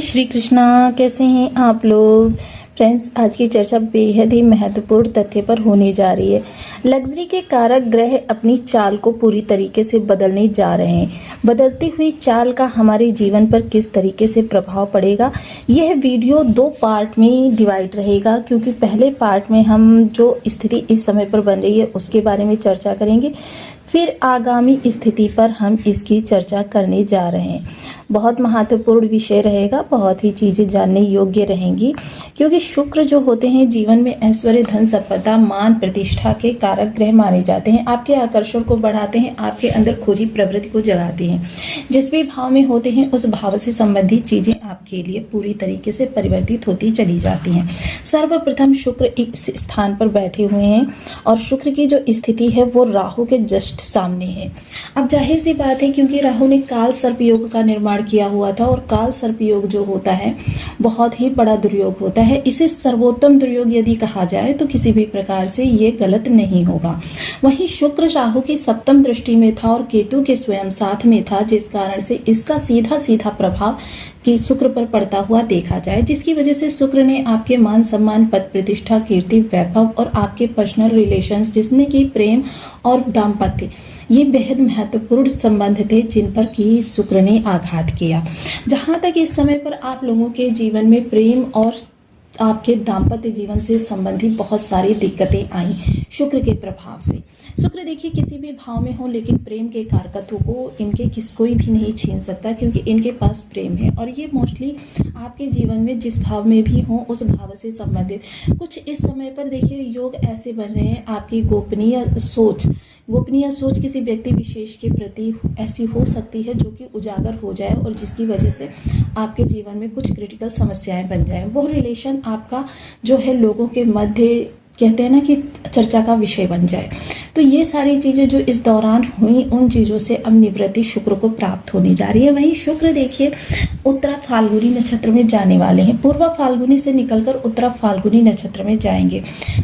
जय श्री कृष्णा। कैसे हैं आप लोग फ्रेंड्स। आज की चर्चा बेहद ही महत्वपूर्ण तथ्य पर होने जा रही है। लग्जरी के कारक ग्रह अपनी चाल को पूरी तरीके से बदलने जा रहे हैं। बदलती हुई चाल का हमारे जीवन पर किस तरीके से प्रभाव पड़ेगा, यह वीडियो 2 पार्ट में डिवाइड रहेगा, क्योंकि पहले पार्ट में हम जो स्थिति इस समय पर बन रही है उसके बारे में चर्चा करेंगे, फिर आगामी स्थिति पर हम इसकी चर्चा करने जा रहे हैं। बहुत महत्वपूर्ण विषय रहेगा, बहुत ही चीज़ें जानने योग्य रहेंगी, क्योंकि शुक्र जो होते हैं जीवन में ऐश्वर्य, धन, सफलता, मान, प्रतिष्ठा के कारक ग्रह माने जाते हैं। आपके आकर्षण को बढ़ाते हैं, आपके अंदर खोजी प्रवृत्ति को जगाते हैं। जिस भी भाव में होते हैं उस भाव से संबंधित चीज़ें आपके लिए पूरी तरीके से परिवर्तित होती चली जाती हैं। सर्वप्रथम शुक्र इस स्थान पर बैठे हुए हैं और शुक्र की जो स्थिति है वो राहु के जस्ट सामने है। अब जाहिर सी बात है, क्योंकि राहु ने काल सर्प योग का निर्माण किया हुआ था, और काल सर्प योग जो होता है बहुत ही बड़ा दुर्योग होता है। इसे सर्वोत्तम दुर्योग यदि कहा जाए तो किसी भी प्रकार से ये गलत नहीं होगा। वहीं शुक्र राहु की सप्तम दृष्टि में था और केतु के स्वयं साथ में था, जिस कारण से इसका सीधा सीधा प्रभाव कि शुक्र पर पड़ता हुआ देखा जाए, जिसकी वजह से शुक्र ने आपके मान, सम्मान, पद, प्रतिष्ठा, कीर्ति, वैभव और आपके पर्सनल रिलेशंस, जिसमें कि प्रेम और दाम्पत्य, ये बेहद महत्वपूर्ण संबंध थे जिन पर कि शुक्र ने आघात किया। जहाँ तक इस समय पर आप लोगों के जीवन में प्रेम और आपके दाम्पत्य जीवन से संबंधित बहुत सारी दिक्कतें आई शुक्र के प्रभाव से। शुक्र देखिए किसी भी भाव में हो, लेकिन प्रेम के कारकत्व को इनके कोई भी नहीं छीन सकता, क्योंकि इनके पास प्रेम है। और ये मोस्टली आपके जीवन में जिस भाव में भी हो उस भाव से संबंधित कुछ इस समय पर देखिए योग ऐसे बन रहे हैं। आपकी गोपनीय सोच किसी व्यक्ति विशेष के प्रति ऐसी हो सकती है जो कि उजागर हो जाए और जिसकी वजह से आपके जीवन में कुछ क्रिटिकल समस्याएं बन जाएं। वो रिलेशन आपका जो है लोगों के मध्य कहते हैं ना कि चर्चा का विषय बन जाए। तो ये सारी चीज़ें जो इस दौरान हुई, उन चीज़ों से अब निवृत्ति शुक्र को प्राप्त होने जा रही है। वहीं शुक्र देखिए उत्तरा फाल्गुनी नक्षत्र में जाने वाले हैं। पूर्वा फाल्गुनी से निकलकर उत्तरा फाल्गुनी नक्षत्र में जाएंगे,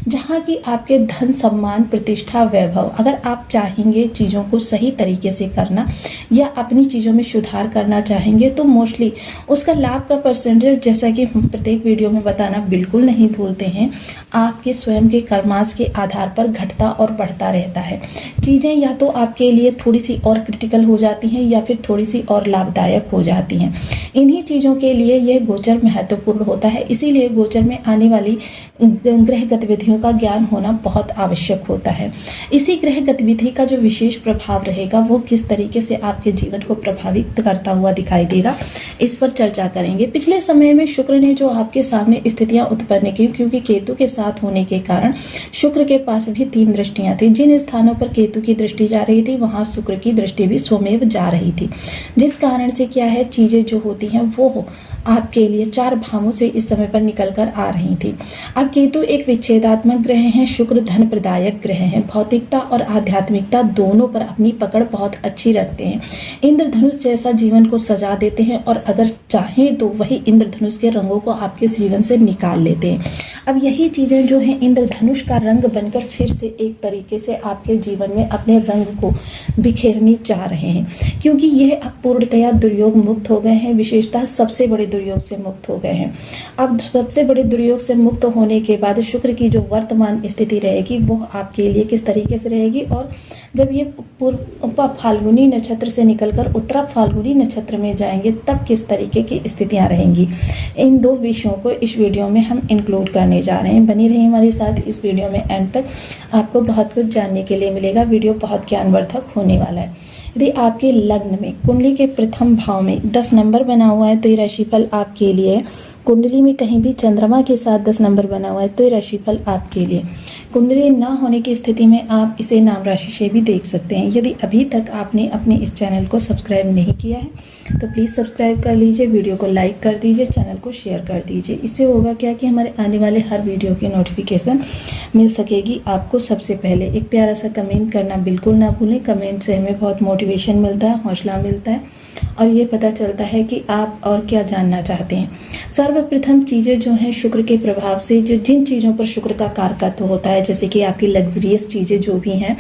जहाँ की आपके धन, सम्मान, प्रतिष्ठा, वैभव, अगर आप चाहेंगे चीज़ों को सही तरीके से करना या अपनी चीज़ों में सुधार करना चाहेंगे तो मोस्टली उसका लाभ का परसेंटेज, जैसा कि हम प्रत्येक वीडियो में बताना बिल्कुल नहीं भूलते हैं, आपके स्वयं के कर्मांश के आधार पर घटता और बढ़ता रहता है। चीज़ें या तो आपके लिए थोड़ी सी और क्रिटिकल हो जाती हैं या फिर थोड़ी सी और लाभदायक हो जाती हैं। इन्हीं चीज़ों के लिए यह गोचर महत्वपूर्ण होता है। इसीलिए गोचर में आने वाली ग्रह गतिविधियों का ज्ञान होना बहुत आवश्यक होता है। इसी ग्रह गतिविधि का जो विशेष प्रभाव रहेगा वो किस तरीके से आपके जीवन को प्रभावित करता हुआ दिखाई देगा, इस पर चर्चा करेंगे। पिछले समय में शुक्र ने जो आपके सामने स्थितियां उत्पन्न की, क्योंकि केतु के साथ होने के कारण शुक्र के पास भी 3 दृष्टियां थी। जिन स्थानों पर केतु की दृष्टि जा रही थी वहां शुक्र की दृष्टि भी स्वमेव जा रही थी, जिस कारण से क्या है, चीजें जो होती हैं वो आपके लिए 4 भावों से इस समय पर निकल कर आ रही थी। अब केतु एक विच्छेदात्मक ग्रह हैं, शुक्र धन प्रदायक ग्रह हैं। भौतिकता और आध्यात्मिकता दोनों पर अपनी पकड़ बहुत अच्छी रखते हैं। इंद्रधनुष जैसा जीवन को सजा देते हैं और अगर चाहें तो वही इंद्रधनुष के रंगों को आपके जीवन से निकाल लेते हैं। अब यही चीज़ें जो हैं इंद्रधनुष का रंग बनकर फिर से एक तरीके से आपके जीवन में अपने रंग को बिखेरने जा रहे हैं, क्योंकि यह अब पूर्णतया दुर्योग मुक्त हो गए हैं। विशेषतः सबसे बड़े दुर्योग से मुक्त हो गए हैं। अब सबसे बड़े दुर्योग से मुक्त होने के बाद शुक्र की जो वर्तमान स्थिति रहेगी वो आपके लिए किस तरीके से रहेगी, और जब ये पूर्व फाल्गुनी नक्षत्र से निकलकर उत्तरा फाल्गुनी नक्षत्र में जाएंगे तब किस तरीके की स्थितियां रहेंगी, इन 2 विषयों को इस वीडियो में हम इंक्लूड करने जा रहे हैं। बनी रहिए हमारे साथ इस वीडियो में, एंड तक आपको बहुत कुछ जानने के लिए मिलेगा। वीडियो बहुत ज्ञानवर्धक होने वाला है। यदि आपके लग्न में कुंडली के प्रथम भाव में 10 नंबर बना हुआ है तो ये राशिफल आपके लिए। कुंडली में कहीं भी चंद्रमा के साथ 10 नंबर बना हुआ है तो ये राशिफल आपके लिए। कुंडली ना होने की स्थिति में आप इसे नाम राशि से भी देख सकते हैं। यदि अभी तक आपने अपने इस चैनल को सब्सक्राइब नहीं किया है तो प्लीज़ सब्सक्राइब कर लीजिए, वीडियो को लाइक कर दीजिए, चैनल को शेयर कर दीजिए। इससे होगा क्या कि हमारे आने वाले हर वीडियो की नोटिफिकेशन मिल सकेगी आपको सबसे पहले। एक प्यारा सा कमेंट करना बिल्कुल ना भूलें। कमेंट से हमें बहुत मोटिवेशन मिलता है, हौसला मिलता है और ये पता चलता है कि आप और क्या जानना चाहते हैं। सर्वप्रथम चीज़ें जो हैं शुक्र के प्रभाव से, जो जिन चीज़ों पर शुक्र का कारकत्व होता है, जैसे कि आपकी लग्जरियस चीज़ें जो भी हैं,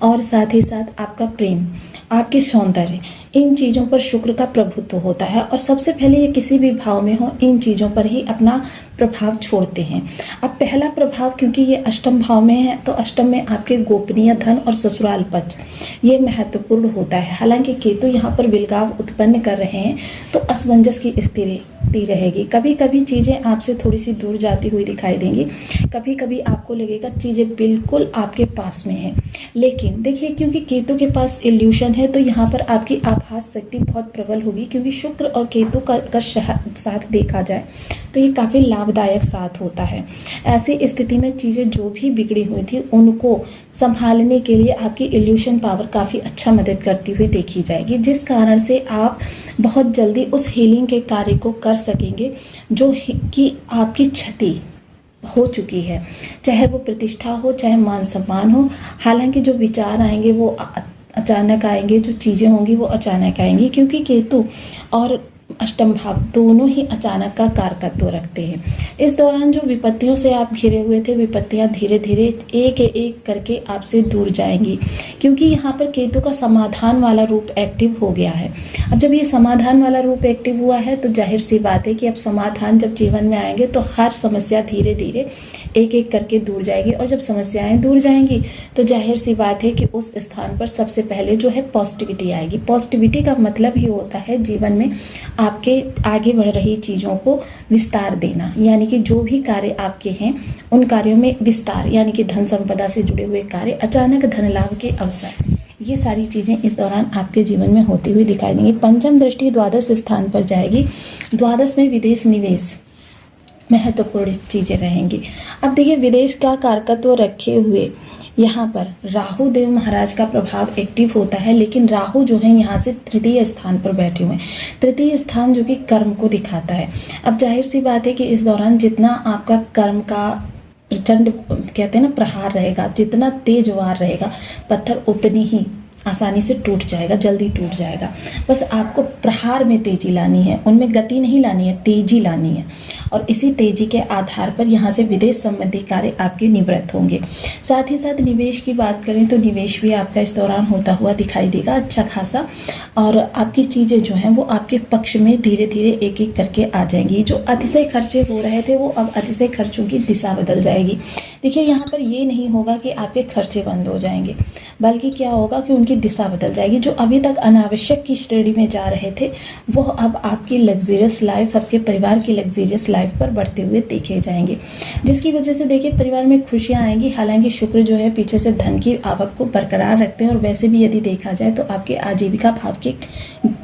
और साथ ही साथ आपका प्रेम, आपके सौंदर्य, इन चीज़ों पर शुक्र का प्रभुत्व होता है और सबसे पहले ये किसी भी भाव में हो इन चीज़ों पर ही अपना प्रभाव छोड़ते हैं। अब पहला प्रभाव, क्योंकि ये अष्टम भाव में है, तो अष्टम में आपके गोपनीय धन और ससुराल पक्ष ये महत्वपूर्ण होता है। हालांकि केतु यहाँ पर विलगाव उत्पन्न कर रहे हैं तो असमंजस की स्थिति रहेगी। कभी कभी चीज़ें आपसे थोड़ी सी दूर जाती हुई दिखाई देंगी, कभी कभी आपको लगेगा चीज़ें बिल्कुल आपके पास में है। लेकिन देखिए, क्योंकि केतु के पास इल्यूशन है तो यहाँ पर आपकी आभास शक्ति बहुत प्रबल होगी, क्योंकि शुक्र और केतु का साथ देखा जाए तो ये काफ़ी लाभदायक साथ होता है। ऐसी स्थिति में चीज़ें जो भी बिगड़ी हुई थी उनको संभालने के लिए आपकी इल्यूशन पावर काफ़ी अच्छा मदद करती हुई देखी जाएगी, जिस कारण से आप बहुत जल्दी उस हीलिंग के कार्य को कर सकेंगे जो कि आपकी क्षति हो चुकी है, चाहे वो प्रतिष्ठा हो, चाहे मान सम्मान हो। हालांकि जो विचार आएंगे वो अचानक आएंगे, जो चीज़ें होंगी वो अचानक आएंगी, क्योंकि केतु और अष्टम भाव दोनों ही अचानक का कारकत्व रखते हैं। इस दौरान जो विपत्तियों से आप घिरे हुए थे, विपत्तियां धीरे धीरे एक एक करके आपसे दूर जाएंगी, क्योंकि यहाँ पर केतु का समाधान वाला रूप एक्टिव हो गया है। अब जब ये समाधान वाला रूप एक्टिव हुआ है तो जाहिर सी बात है कि अब समाधान जब जीवन में आएंगे तो हर समस्या धीरे धीरे एक एक करके दूर जाएगी, और जब समस्याएं दूर जाएंगी तो जाहिर सी बात है कि उस स्थान पर सबसे पहले जो है पॉजिटिविटी आएगी। पॉजिटिविटी का मतलब ही होता है जीवन में आपके आगे बढ़ रही चीज़ों को विस्तार देना, यानी कि जो भी कार्य आपके हैं उन कार्यों में विस्तार, यानी कि धन संपदा से जुड़े हुए कार्य, अचानक धन लाभ के अवसर, ये सारी चीज़ें इस दौरान आपके जीवन में होती हुई दिखाई देंगी। पंचम दृष्टि द्वादश स्थान पर जाएगी। द्वादश में विदेश निवेश महत्वपूर्ण चीज़ें रहेंगी। अब देखिए, विदेश का कारकत्व रखे हुए यहाँ पर राहु देव महाराज का प्रभाव एक्टिव होता है, लेकिन राहु जो है यहाँ से तृतीय स्थान पर बैठे हुए हैं। तृतीय स्थान जो कि कर्म को दिखाता है। अब जाहिर सी बात है कि इस दौरान जितना आपका कर्म का प्रचंड कहते हैं ना प्रहार रहेगा, जितना तेज वार रहेगा, पत्थर उतनी ही आसानी से टूट जाएगा, जल्दी टूट जाएगा। बस आपको प्रहार में तेजी लानी है, उनमें गति नहीं लानी है, तेजी लानी है, और इसी तेजी के आधार पर यहाँ से विदेश संबंधी कार्य आपके निवृत्त होंगे। साथ ही साथ निवेश की बात करें तो निवेश भी आपका इस दौरान होता हुआ दिखाई देगा अच्छा खासा, और आपकी चीज़ें जो हैं वो आपके पक्ष में धीरे धीरे एक एक करके आ जाएंगी। जो अतिशय खर्चे हो रहे थे वो अब अतिशय खर्चों की दिशा बदल जाएगी। देखिए, यहाँ पर ये नहीं होगा कि आपके खर्चे बंद हो जाएंगे, बल्कि क्या होगा कि उनकी दिशा बदल जाएगी। जो अभी तक अनावश्यक की श्रेणी में जा रहे थे वो अब आपकी लग्जरियस लाइफ, आपके परिवार की लग्जरियस लाइफ पर बढ़ते हुए देखे जाएंगे, जिसकी वजह से देखिए परिवार में खुशियां आएंगी। हालांकि शुक्र जो है पीछे से धन की आवक को बरकरार रखते हैं, और वैसे भी यदि देखा जाए तो आपके आजीविका भाव के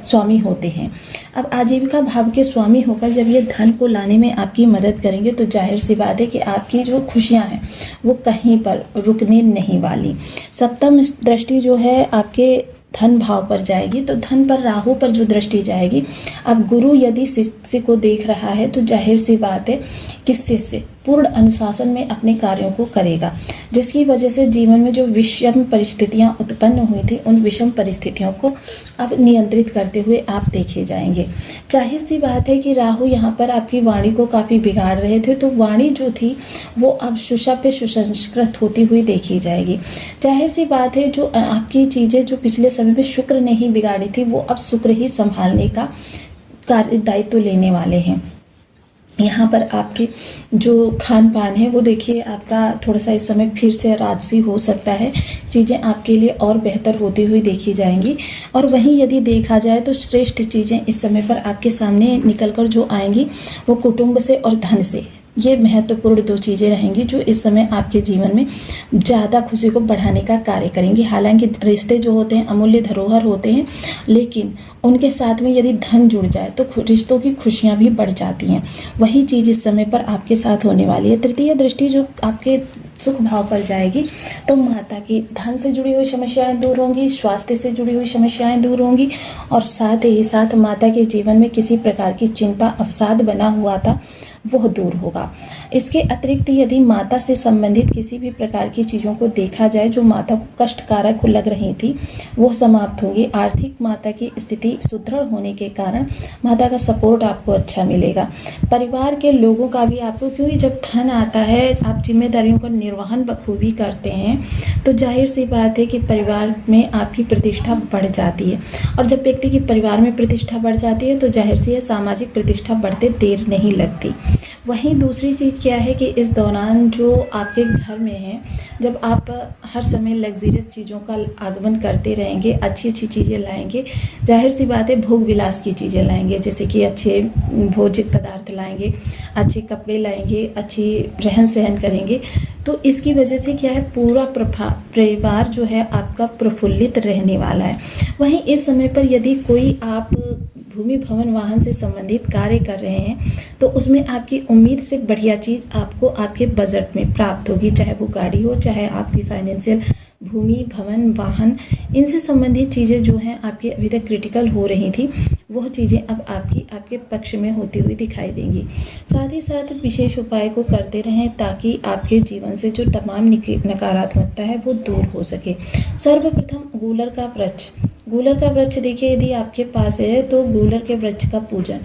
स्वामी होते हैं। अब आजीविका भाव के स्वामी होकर जब ये धन को लाने में आपकी मदद करेंगे तो जाहिर सी बात है कि आपकी जो खुशियां हैं वो कहीं पर रुकने नहीं वाली। सप्तम दृष्टि जो है आपके धन भाव पर जाएगी, तो धन पर राहु पर जो दृष्टि जाएगी, अब गुरु यदि शिष्य को देख रहा है तो जाहिर सी बात है कि शिष्य पूर्ण अनुशासन में अपने कार्यों को करेगा, जिसकी वजह से जीवन में जो विषम परिस्थितियां उत्पन्न हुई थी उन विषम परिस्थितियों को अब नियंत्रित करते हुए आप देखे जाएंगे। जाहिर सी बात है कि राहु यहाँ पर आपकी वाणी को काफ़ी बिगाड़ रहे थे, तो वाणी जो थी वो अब पे सुसंस्कृत होती हुई देखी जाएगी। जाहिर सी बात है जो आपकी चीज़ें जो पिछले समय में शुक्र ने ही बिगाड़ी थी वो अब शुक्र ही संभालने का कार्य दायित्व लेने वाले हैं। यहाँ पर आपके जो खान पान है वो देखिए आपका थोड़ा सा इस समय फिर से राजसी हो सकता है, चीज़ें आपके लिए और बेहतर होती हुई देखी जाएंगी। और वहीं यदि देखा जाए तो श्रेष्ठ चीज़ें इस समय पर आपके सामने निकल कर जो आएंगी वो कुटुंब से और धन से, ये महत्वपूर्ण दो चीज़ें रहेंगी जो इस समय आपके जीवन में ज़्यादा खुशी को बढ़ाने का कार्य करेंगी। हालांकि रिश्ते जो होते हैं अमूल्य धरोहर होते हैं, लेकिन उनके साथ में यदि धन जुड़ जाए तो रिश्तों की खुशियाँ भी बढ़ जाती हैं। वही चीज़ इस समय पर आपके साथ होने वाली है। तृतीय दृष्टि जो आपके सुख भाव पर जाएगी तो माता की धन से जुड़ी हुई समस्याएं दूर होंगी, स्वास्थ्य से जुड़ी हुई समस्याएं दूर होंगी, और साथ ही साथ माता के जीवन में किसी प्रकार की चिंता अवसाद बना हुआ था वह दूर होगा। इसके अतिरिक्त यदि माता से संबंधित किसी भी प्रकार की चीज़ों को देखा जाए जो माता को कष्टकारक लग रही थी, वो समाप्त होंगी। आर्थिक माता की स्थिति सुदृढ़ होने के कारण माता का सपोर्ट आपको अच्छा मिलेगा। परिवार के लोगों का भी आपको, क्योंकि जब धन आता है, आप जिम्मेदारियों का निर्वहन बखूबी करते हैं, तो जाहिर सी बात है कि परिवार में आपकी प्रतिष्ठा बढ़ जाती है। और जब व्यक्ति की परिवार में प्रतिष्ठा बढ़ जाती है तो जाहिर सी है सामाजिक प्रतिष्ठा बढ़ते देर नहीं लगती। वहीं दूसरी चीज़ क्या है कि इस दौरान जो आपके घर में है, जब आप हर समय लग्जरियस चीज़ों का आगमन करते रहेंगे, अच्छी अच्छी चीज़ें लाएंगे, जाहिर सी बात है भोग विलास की चीज़ें लाएंगे, जैसे कि अच्छे भोज्य पदार्थ लाएंगे, अच्छे कपड़े लाएंगे, अच्छी रहन सहन करेंगे, तो इसकी वजह से क्या है, पूरा परिवार जो है आपका प्रफुल्लित रहने वाला है। वहीं इस समय पर यदि कोई आप भूमि भवन वाहन से संबंधित कार्य कर रहे हैं तो उसमें आपकी उम्मीद से बढ़िया चीज़ आपको आपके बजट में प्राप्त होगी, चाहे वो गाड़ी हो, चाहे आपकी फाइनेंशियल भूमि भवन वाहन, इनसे संबंधित चीज़ें जो हैं आपकी अभी तक क्रिटिकल हो रही थी, वह चीज़ें अब आपके पक्ष में होती हुई दिखाई देंगी। साथ ही साथ विशेष उपाय को करते रहें ताकि आपके जीवन से जो तमाम नकारात्मकता है वो दूर हो सके। सर्वप्रथम गूलर का वृक्ष देखिए, यदि आपके पास है तो गूलर के वृक्ष का पूजन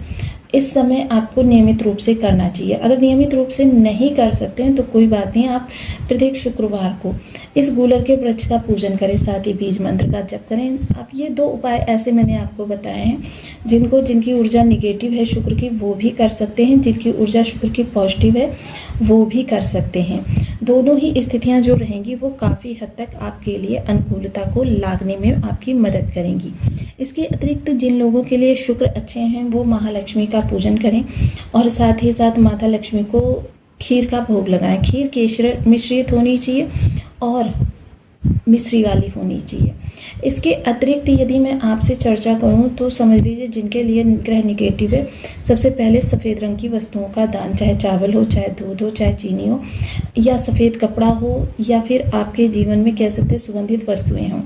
इस समय आपको नियमित रूप से करना चाहिए। अगर नियमित रूप से नहीं कर सकते हैं तो कोई बात नहीं, आप प्रत्येक शुक्रवार को इस गूलर के वृक्ष का पूजन करें, साथ ही बीज मंत्र का जप करें। आप ये 2 उपाय ऐसे मैंने आपको बताए हैं जिनकी ऊर्जा निगेटिव है शुक्र की, वो भी कर सकते हैं, जिनकी ऊर्जा शुक्र की पॉजिटिव है वो भी कर सकते हैं। दोनों ही स्थितियां जो रहेंगी वो काफ़ी हद तक आपके लिए अनुकूलता को लाने में आपकी मदद करेंगी। इसके अतिरिक्त जिन लोगों के लिए शुक्र अच्छे हैं वो महालक्ष्मी का पूजन करें और साथ ही साथ माता लक्ष्मी को खीर का भोग लगाएं। खीर केसर मिश्रित होनी चाहिए और मिश्री वाली होनी चाहिए। इसके अतिरिक्त यदि मैं आपसे चर्चा करूं तो समझ लीजिए जिनके लिए ग्रह निगेटिव है, सबसे पहले सफ़ेद रंग की वस्तुओं का दान, चाहे चावल हो, चाहे दूध हो, चाहे चीनी हो, या सफ़ेद कपड़ा हो, या फिर आपके जीवन में कह सकते हैं सुगंधित वस्तुएं हों,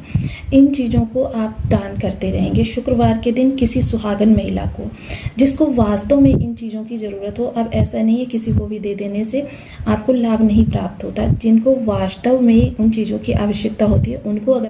इन चीज़ों को आप दान करते रहेंगे। शुक्रवार के दिन किसी सुहागन महिला को जिसको वास्तव में इन चीज़ों की ज़रूरत हो, अब ऐसा नहीं है किसी को भी दे देने से आपको लाभ नहीं प्राप्त होता, जिनको वास्तव में उन चीज़ों की आवश्यकता होती है उनको अगर